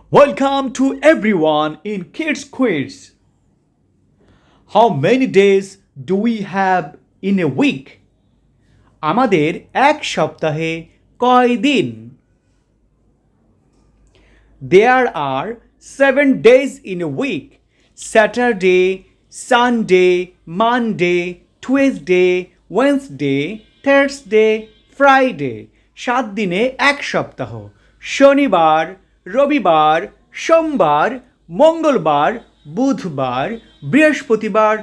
Welcome to everyone in Kids Quiz. How many days do we have in a week? আমাদের এক সপ্তাহে কয় দিন? There are 7 days in a week. Saturday, Sunday, Monday, Tuesday, Wednesday, Thursday, Friday. 7 দিনে এক সপ্তাহ। শনিবার, রবিবার, সোমবার, মঙ্গলবার, বুধবার, বৃহস্পতিবার,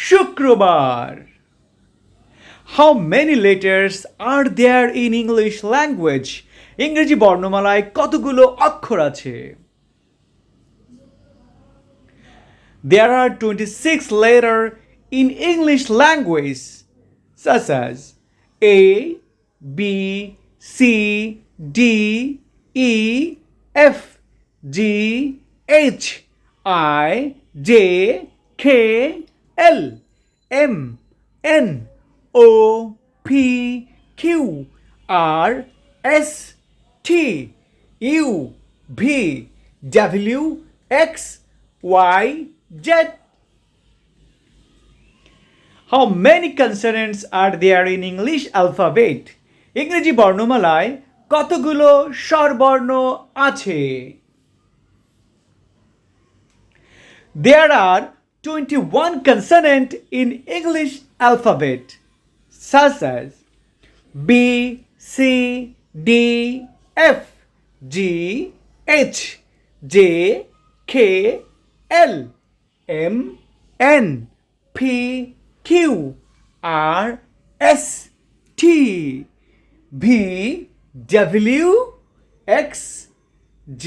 শুক্রবার। How many letters are there in English language? ইংরেজি বর্ণমালায় কতগুলো অক্ষর আছে? There are 26 letters in English language such as A, B, C, D, E, F, G, H, I, J, K, L, M, N, O, P, Q, R, S, T, U, V, W, X, Y, Z. How many consonants are there in English alphabet? ইংরেজি বর্ণমালায় কতগুলো স্বরবর্ণ আছে? There are 21 consonants in English alphabet such as B, C, D, F, G, H, J, K, L, M, N, P, Q, R, S, T, V, W, X, Z,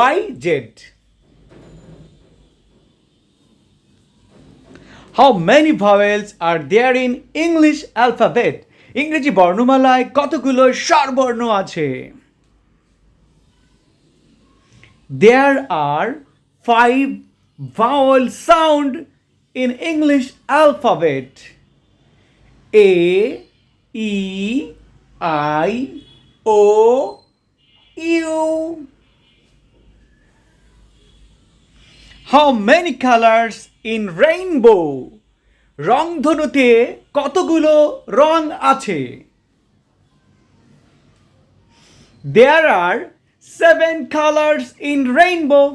Y, Z. How many vowels are there in English alphabet? ইংরেজি বর্ণমালায় কতগুলো স্বরবর্ণ আছে? There are 5 vowel sound in English alphabet. A, E, I, O, U. How many colors in rainbow? রংধনুতে কতগুলো রং আছে? There are 7 colors in rainbow.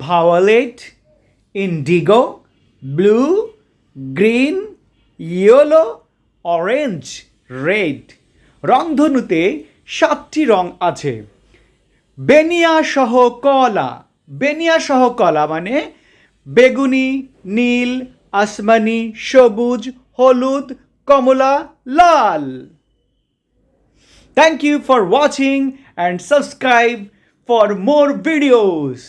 Violet, indigo, blue, green, yellow, orange, red. রংধনুতে 7টি রং আছে। বেনিয়া সহ কলা। বেনিয়া সহ কলা মানে বেগুনি, নীল, আসমানি, সবুজ, হলুদ, কমলা, লাল। Thank you for watching and subscribe for more videos.